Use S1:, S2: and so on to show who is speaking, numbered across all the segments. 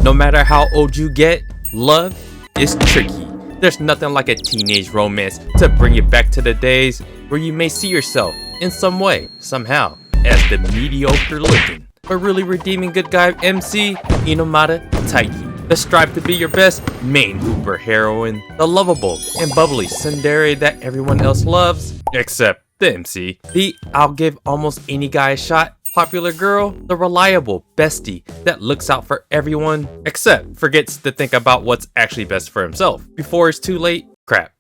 S1: No matter how old you get, love is tricky. There's nothing like a teenage romance to bring you back to the days where you may see yourself in some way, somehow, as the mediocre looking, but really redeeming good guy MC Inomata Taiki. The strive to be your best main Hooper heroine, the lovable and bubbly tsundere that everyone else loves, except the MC. The I'll give almost any guy a shot popular girl, the reliable bestie that looks out for everyone, except forgets to think about what's actually best for himself. Before it's too late, crap,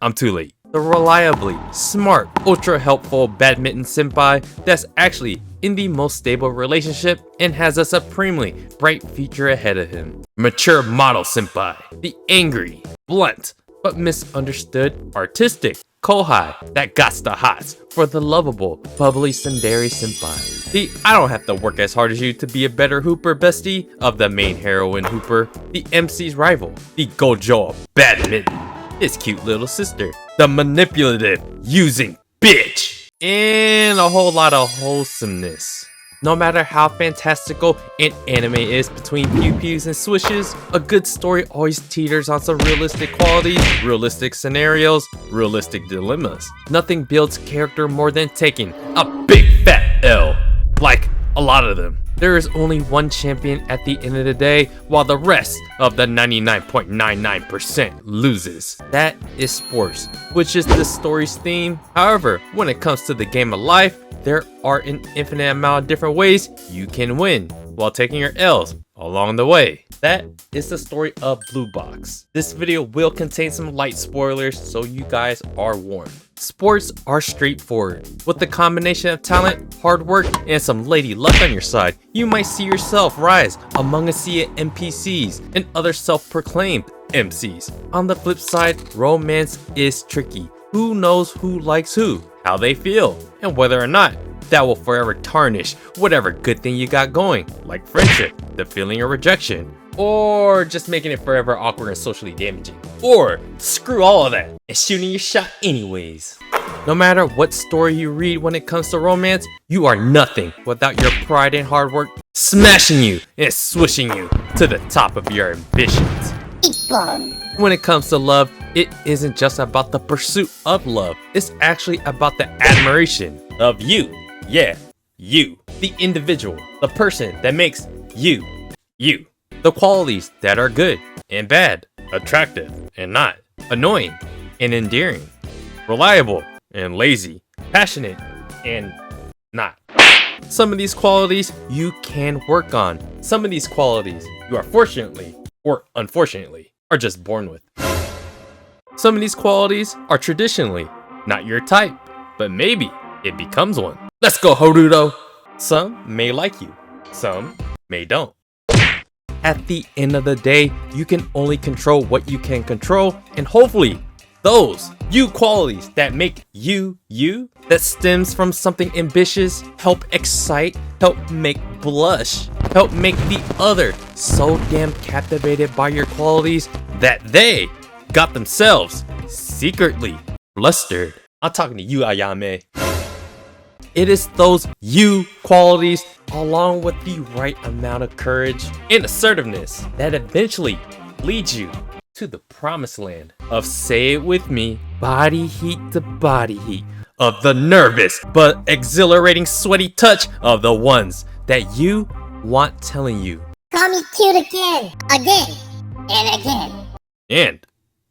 S1: I'm too late. The reliably smart, ultra helpful badminton senpai that's actually in the most stable relationship and has a supremely bright future ahead of him. Mature model senpai, the angry, blunt, but misunderstood artistic kohai that gots the hots for the lovable, bubbly tsundere senpai. The I don't have to work as hard as you to be a better Hooper bestie of the main heroine Hooper, the MC's rival, the Gojo of badminton, his cute little sister, the manipulative, using bitch, and a whole lot of wholesomeness. No matter how fantastical an anime is between pew-pews and swishes, a good story always teeters on some realistic qualities, realistic scenarios, realistic dilemmas. Nothing builds character more than taking a big fat L, like a lot of them. There is only one champion at the end of the day, while the rest of the 99.99% loses. That is sports, which is this story's theme. However, when it comes to the game of life, there are an infinite amount of different ways you can win while taking your L's along the way. That is the story of Blue Box. This video will contain some light spoilers, so you guys are warned. Sports are straightforward. With the combination of talent, hard work, and some lady luck on your side, you might see yourself rise among a sea of NPCs and other self-proclaimed MCs. On the flip side, romance is tricky. Who knows who likes who, how they feel, and whether or not that will forever tarnish whatever good thing you got going, like friendship, the feeling of rejection, or just making it forever awkward and socially damaging. Or screw all of that and shooting your shot anyways. No matter what story you read when it comes to romance, you are nothing without your pride and hard work smashing you and swishing you to the top of your ambitions. When it comes to love, it isn't just about the pursuit of love, it's actually about the admiration of you. Yeah, you, the individual, the person that makes you, you. The qualities that are good and bad, attractive and not, annoying and endearing, reliable and lazy, passionate and not. Some of these qualities you can work on. Some of these qualities you are fortunately or unfortunately are just born with. Some of these qualities are traditionally not your type, but maybe it becomes one. Let's go, Horuto! Some may like you, some may don't. At the end of the day, you can only control what you can control, and hopefully those you qualities that make you, that stems from something ambitious, help excite, help make blush, help make the other so damn captivated by your qualities that they got themselves secretly flustered. I'm talking to you, Ayame. It is those you qualities, along with the right amount of courage and assertiveness, that eventually leads you to the promised land of, say it with me, body heat to body heat, of the nervous but exhilarating sweaty touch of the ones that you want telling you.
S2: Call me cute again, and again.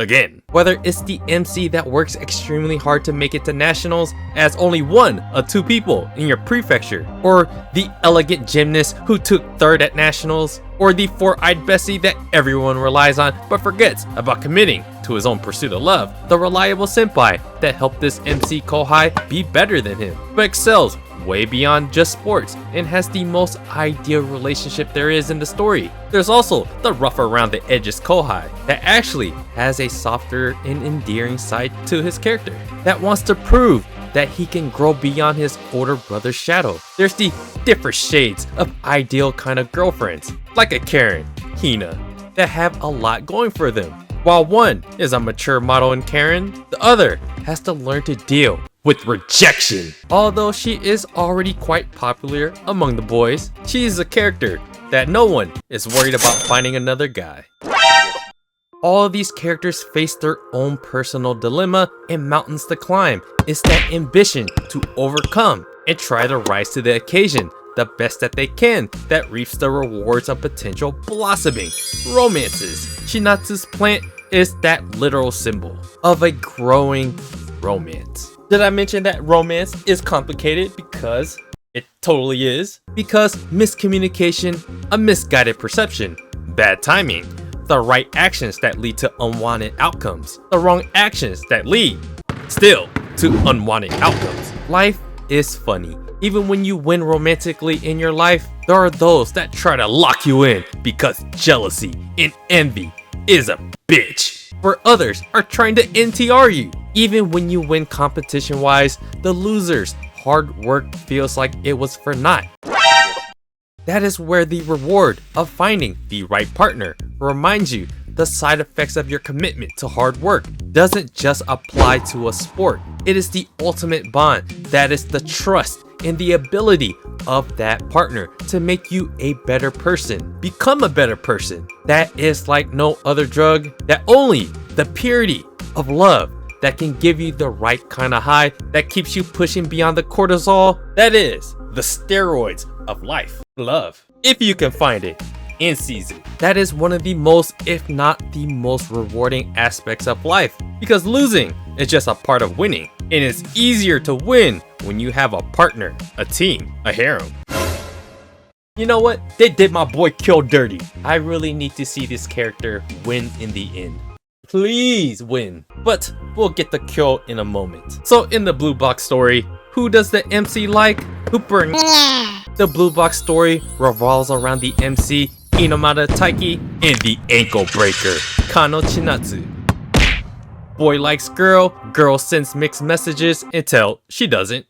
S1: Again, whether it's the MC that works extremely hard to make it to nationals as only one of two people in your prefecture, or the elegant gymnast who took third at nationals, or the four-eyed bestie that everyone relies on but forgets about committing to his own pursuit of love, the reliable senpai that helped this MC kohai be better than him, but excels way beyond just sports and has the most ideal relationship there is in the story. There's also the rough around the edges kohai that actually has a softer and endearing side to his character that wants to prove that he can grow beyond his older brother's shadow. There's the different shades of ideal kind of girlfriends, like a Karen, Hina, that have a lot going for them. While one is a mature model in Karen, the other has to learn to deal with rejection. Although she is already quite popular among the boys, she is a character that no one is worried about finding another guy. All of these characters face their own personal dilemma and mountains to climb. It's that ambition to overcome and try to rise to the occasion, the best that they can, that reaps the rewards of potential blossoming romances. Chinatsu's plant is that literal symbol of a growing romance. Did I mention that romance is complicated? Because it totally is. Because miscommunication, a misguided perception, bad timing, the right actions that lead to unwanted outcomes, the wrong actions that lead still to unwanted outcomes. Life is funny. Even when you win romantically in your life, there are those that try to lock you in because jealousy and envy is a bitch. For others are trying to NTR you. Even when you win competition-wise, the losers' hard work feels like it was for naught. That is where the reward of finding the right partner reminds you the side effects of your commitment to hard work doesn't just apply to a sport. It is the ultimate bond. That is the trust and the ability of that partner to make you a better person, become a better person. That is like no other drug, that only the purity of love that can give you the right kind of high that keeps you pushing beyond the cortisol. That is the steroids of life. Love, if you can find it in season. That is one of the most, if not the most rewarding aspects of life, because losing is just a part of winning, and it's easier to win when you have a partner, a team, a harem. You know what? They did my boy Kill dirty. I really need to see this character win in the end. Please win. But we'll get the Kill in a moment. So in the Blue Box story, who does the MC like? Hooper. The Blue Box story revolves around the MC, Inomata Taiki, and the ankle breaker, Kano Chinatsu. Boy likes girl, girl sends mixed messages until she doesn't.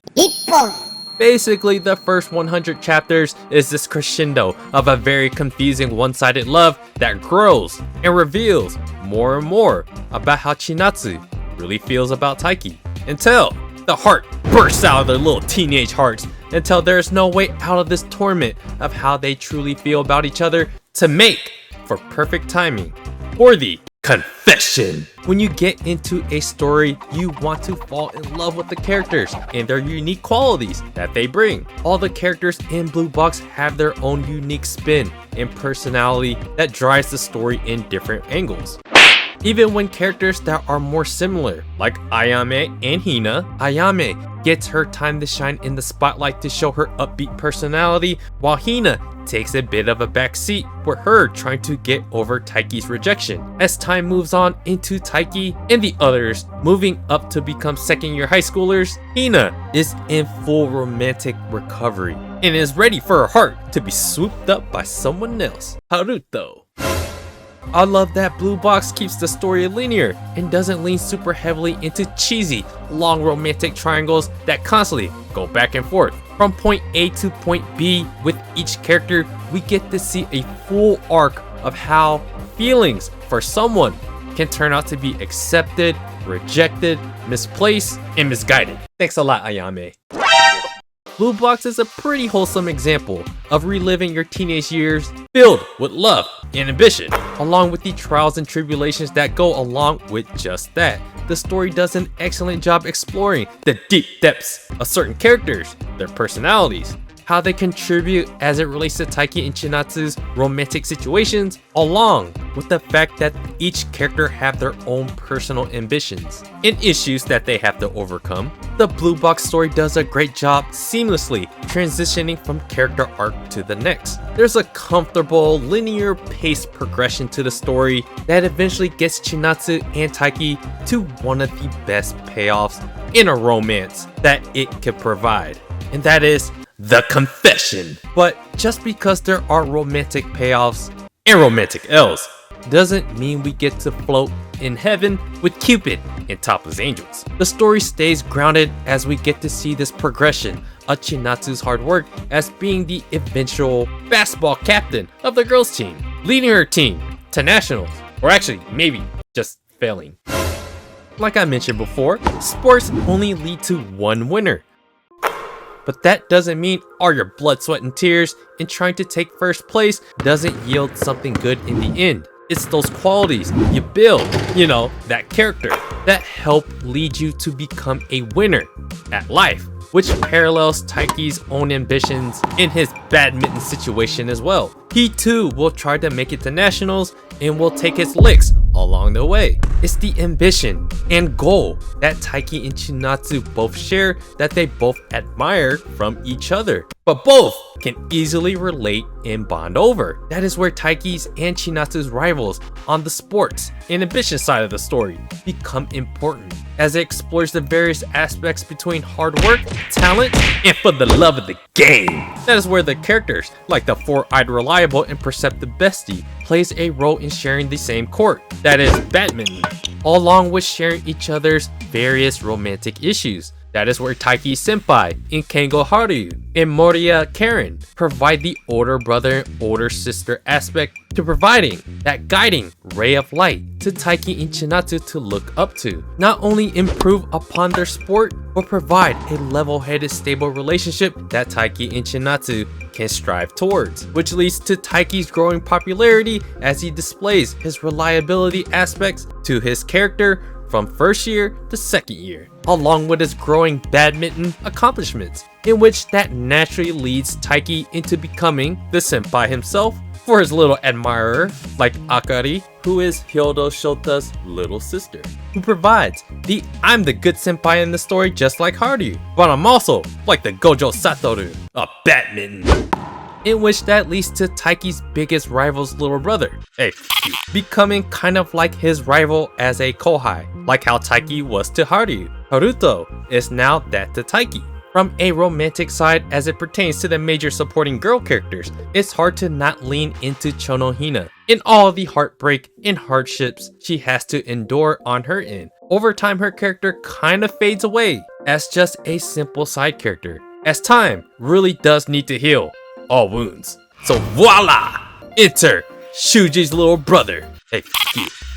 S1: Basically, the first 100 chapters is this crescendo of a very confusing one-sided love that grows and reveals more and more about how Chinatsu really feels about Taiki, until the heart bursts out of their little teenage hearts, until there's no way out of this torment of how they truly feel about each other to make for perfect timing for the confession. When you get into a story, you want to fall in love with the characters and their unique qualities that they bring. All the characters in Blue Box have their own unique spin and personality that drives the story in different angles. Even when characters that are more similar, like Ayame and Hina, Ayame gets her time to shine in the spotlight to show her upbeat personality, while Hina takes a bit of a backseat with her trying to get over Taiki's rejection. As time moves on into Taiki and the others moving up to become second-year high schoolers, Hina is in full romantic recovery and is ready for her heart to be swooped up by someone else, Haruto. I love that Blue Box keeps the story linear and doesn't lean super heavily into cheesy, long romantic triangles that constantly go back and forth. From point A to point B with each character, we get to see a full arc of how feelings for someone can turn out to be accepted, rejected, misplaced, and misguided. Thanks a lot, Ayame. Blue Box is a pretty wholesome example of reliving your teenage years filled with love and ambition, along with the trials and tribulations that go along with just that. The story does an excellent job exploring the deep depths of certain characters, their personalities, how they contribute as it relates to Taiki and Chinatsu's romantic situations, along with the fact that each character have their own personal ambitions and issues that they have to overcome. The Blue Box story does a great job seamlessly transitioning from character arc to the next. There's a comfortable, linear paced progression to the story that eventually gets Chinatsu and Taiki to one of the best payoffs in a romance that it could provide, and that is the confession. But just because there are romantic payoffs and romantic L's doesn't mean we get to float in heaven with Cupid and topless angels. The story stays grounded as we get to see this progression of Chinatsu's hard work as being the eventual basketball captain of the girls team, leading her team to nationals, or actually maybe just failing. Like I mentioned before, sports only lead to one winner. But that doesn't mean all your blood, sweat, and tears in trying to take first place doesn't yield something good in the end. It's those qualities you build, that character, that help lead you to become a winner at life, which parallels Taiki's own ambitions in his badminton situation as well. He too will try to make it to nationals and will take his licks along the way. It's the ambition and goal that Taiki and Chinatsu both share that they both admire from each other, but both can easily relate and bond over. That is where Taiki's and Chinatsu's rivals on the sports and ambition side of the story become important, as it explores the various aspects between hard work, talent, and for the love of the game. That is where the characters, like the four-eyed reliable and perceptive bestie, plays a role in sharing the same court, that is badminton, along with sharing each other's various romantic issues. That is where Taiki Senpai and Kengo Haru and Moriya Karen provide the older brother and older sister aspect to providing that guiding ray of light to Taiki and Chinatsu to look up to. Not only improve upon their sport, but provide a level-headed stable relationship that Taiki and Chinatsu can strive towards, which leads to Taiki's growing popularity as he displays his reliability aspects to his character from first year to second year, along with his growing badminton accomplishments, in which that naturally leads Taiki into becoming the senpai himself for his little admirer, like Akari, who is Hyodo Shota's little sister, who provides the I'm the good senpai in the story just like Haru, but I'm also like the Gojo Satoru of badminton. In which that leads to Taiki's biggest rival's little brother, becoming kind of like his rival as a kohai, like how Taiki was to Haru. Haruto is now that to Taiki. From a romantic side as it pertains to the major supporting girl characters, it's hard to not lean into Chonohina in all the heartbreak and hardships she has to endure on her end. Over time, her character kind of fades away as just a simple side character, as time really does need to heal all wounds. So voila! Enter Shuji's little brother,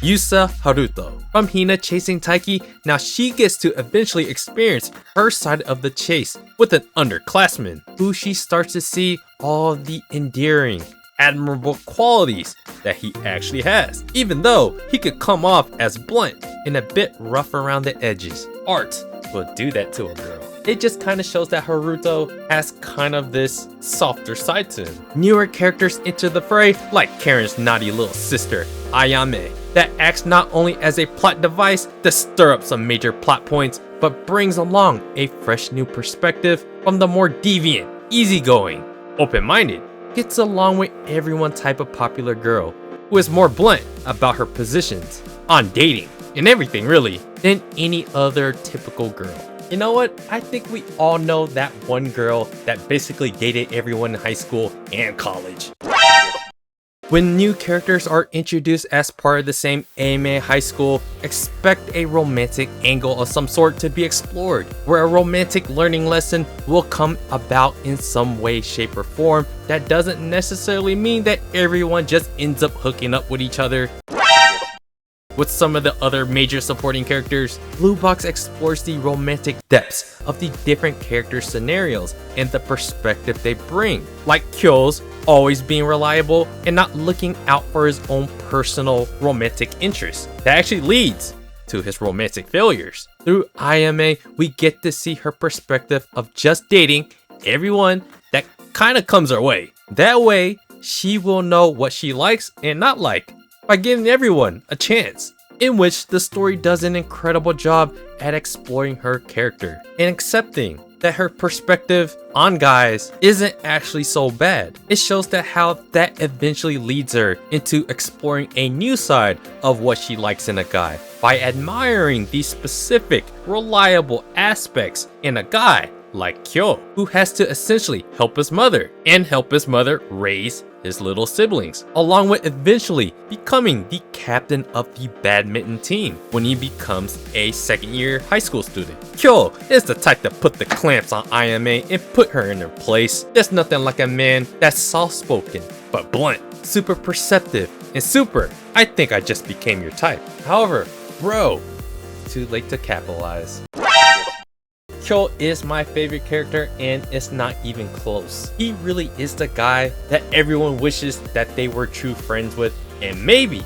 S1: Yusa Haruto. From Hina chasing Taiki, now she gets to eventually experience her side of the chase with an underclassman, who she starts to see all the endearing, admirable qualities that he actually has, even though he could come off as blunt and a bit rough around the edges. Art will do that to a girl. It just kind of shows that Haruto has kind of this softer side to him. Newer characters enter the fray, like Karen's naughty little sister, Ayame, that acts not only as a plot device to stir up some major plot points, but brings along a fresh new perspective from the more deviant, easygoing, open-minded, gets along with everyone type of popular girl, who is more blunt about her positions on dating and everything really than any other typical girl. You know what? I think we all know that one girl that basically dated everyone in high school and college. When new characters are introduced as part of the same anime high school, expect a romantic angle of some sort to be explored, where a romantic learning lesson will come about in some way, shape, or form. That doesn't necessarily mean that everyone just ends up hooking up with each other. With some of the other major supporting characters, Blue Box explores the romantic depths of the different character scenarios and the perspective they bring, like Kyo's always being reliable and not looking out for his own personal romantic interests. That actually leads to his romantic failures. Through Ayame, we get to see her perspective of just dating everyone that kind of comes her way. That way, she will know what she likes and not like, by giving everyone a chance, in which the story does an incredible job at exploring her character and accepting that her perspective on guys isn't actually so bad. It shows that how that eventually leads her into exploring a new side of what she likes in a guy by admiring these specific, reliable aspects in a guy like Kyo, who has to essentially help his mother and help his mother raise his little siblings, along with eventually becoming the captain of the badminton team when he becomes a second-year high school student. Kyo is the type to put the clamps on Ayame and put her in her place. There's nothing like a man that's soft-spoken, but blunt, super perceptive, and super, I think I just became your type. However, bro, too late to capitalize. Kyo is my favorite character, and it's not even close. He really is the guy that everyone wishes that they were true friends with, and maybe,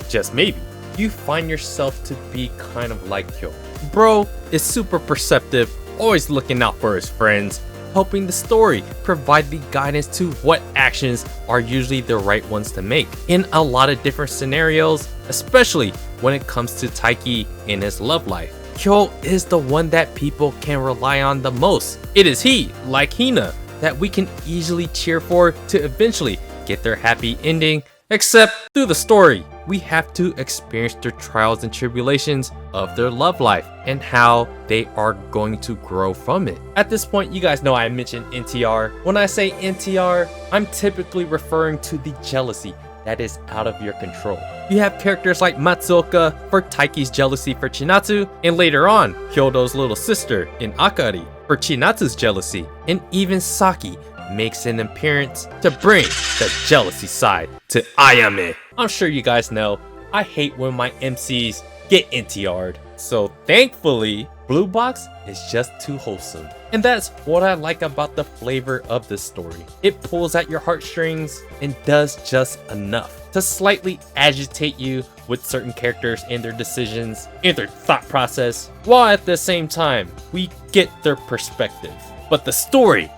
S1: just maybe, you find yourself to be kind of like Kyo. Bro is super perceptive, always looking out for his friends, helping the story provide the guidance to what actions are usually the right ones to make in a lot of different scenarios, especially when it comes to Taiki in his love life. Kyo is the one that people can rely on the most. It is he, like Hina, that we can easily cheer for to eventually get their happy ending, except through the story, we have to experience their trials and tribulations of their love life and how they are going to grow from it. At this point, you guys know I mentioned NTR. When I say NTR, I'm typically referring to the jealousy that is out of your control. You have characters like Matsuoka for Taiki's jealousy for Chinatsu, and later on, Hyodo's little sister in Akari for Chinatsu's jealousy, and even Saki makes an appearance to bring the jealousy side to Ayame. I'm sure you guys know, I hate when my MCs get NTR'd. So thankfully, Blue Box is just too wholesome. And that's what I like about the flavor of this story. It pulls at your heartstrings and does just enough to slightly agitate you with certain characters and their decisions and their thought process, while at the same time, we get their perspective. But the story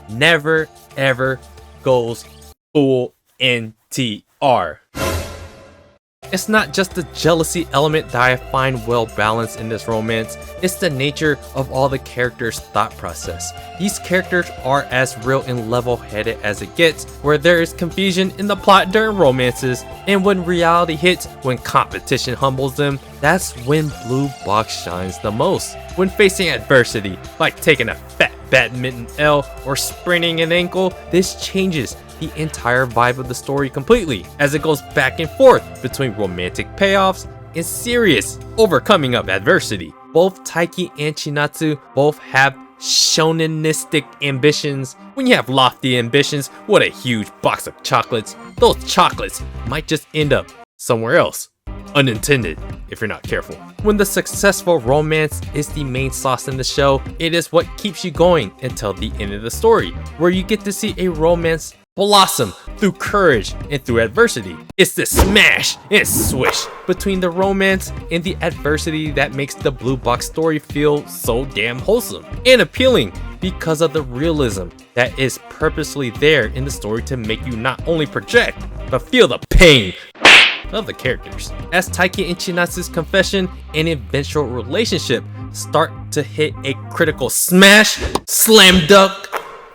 S1: never ever goes full NTR. It's not just the jealousy element that I find well balanced in this romance, it's the nature of all the characters' thought process. These characters are as real and level-headed as it gets, where there is confusion in the plot during romances, and when reality hits, when competition humbles them, that's when Blue Box shines the most. When facing adversity, like taking a fat badminton L or spraining an ankle, this changes the entire vibe of the story completely, as it goes back and forth between romantic payoffs and serious overcoming of adversity. Both Taiki and Chinatsu both have shonenistic ambitions. When you have lofty ambitions, what a huge box of chocolates. Those chocolates might just end up somewhere else, unintended, if you're not careful. When the successful romance is the main sauce in the show, it is what keeps you going until the end of the story, where you get to see a romance blossom through courage and through adversity. It's the smash and swish between the romance and the adversity that makes the Blue Box story feel so damn wholesome and appealing, because of the realism that is purposely there in the story to make you not only project, but feel the pain of the characters. As Taiki and Chinatsu's confession and eventual relationship start to hit a critical smash, slam dunk,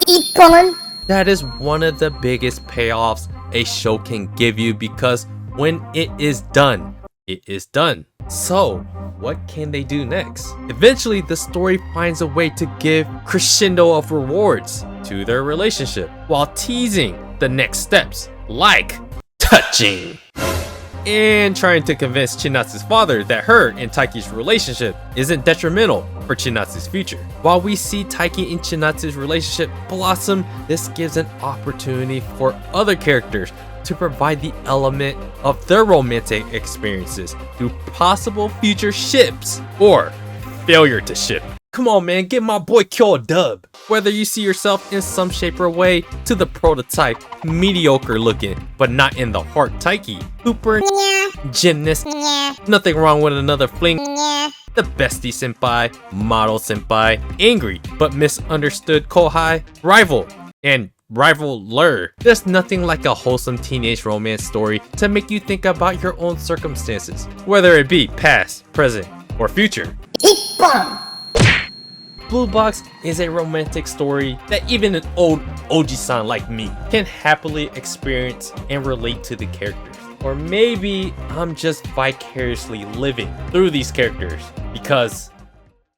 S2: Icon.
S1: that is one of the biggest payoffs a show can give you, because when it is done, it is done. So, what can they do next? Eventually, the story finds a way to give crescendo of rewards to their relationship, while teasing the next steps, like touching, and trying to convince Chinatsu's father that her and Taiki's relationship isn't detrimental for Chinatsu's future. While we see Taiki and Chinatsu's relationship blossom, this gives an opportunity for other characters to provide the element of their romantic experiences through possible future ships or failure to ship. Come on, man, give my boy Kyo a dub. Whether you see yourself in some shape or way to the prototype, mediocre looking, but not in the heart Taiki, Hooper, gymnast, nothing wrong with another fling, the bestie senpai, model senpai, angry but misunderstood kohai, rival, and rivaler. There's nothing like a wholesome teenage romance story to make you think about your own circumstances, whether it be past, present, or future. Blue Box is a romantic story that even an old Oji-san like me can happily experience and relate to the characters. Or maybe I'm just vicariously living through these characters because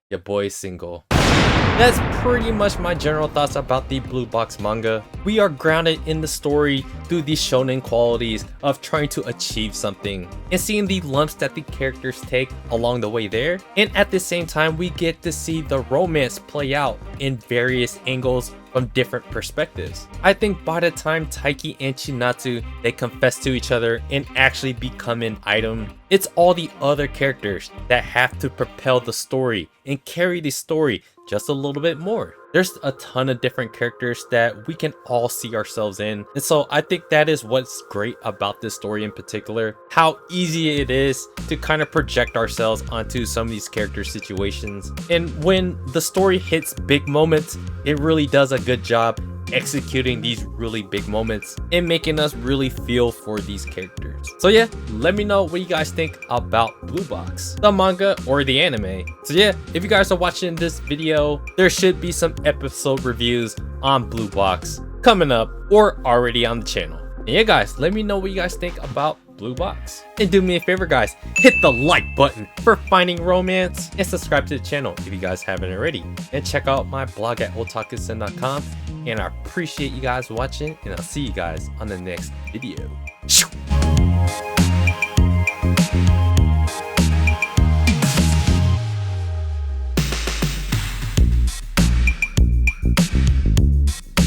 S1: your boy's single. That's pretty much my general thoughts about the Blue Box manga. We are grounded in the story through these shonen qualities of trying to achieve something and seeing the lumps that the characters take along the way there. And at the same time, we get to see the romance play out in various angles from different perspectives. I think by the time Taiki and Chinatsu, they confess to each other and actually become an item, it's all the other characters that have to propel the story and carry the story just a little bit more. There's a ton of different characters that we can all see ourselves in. And so I think that is what's great about this story in particular, how easy it is to kind of project ourselves onto some of these character situations. And when the story hits big moments, it really does a good job executing these really big moments and making us really feel for these characters. So yeah, let me know what you guys think about Blue Box, the manga or the anime. So yeah, if you guys are watching this video, there should be some episode reviews on Blue Box coming up or already on the channel. And yeah guys, let me know what you guys think about Blue Box. And do me a favor guys, hit the like button for finding romance and subscribe to the channel if you guys haven't already. And check out my blog at otakusen.com. And I appreciate you guys watching, and I'll see you guys on the next video.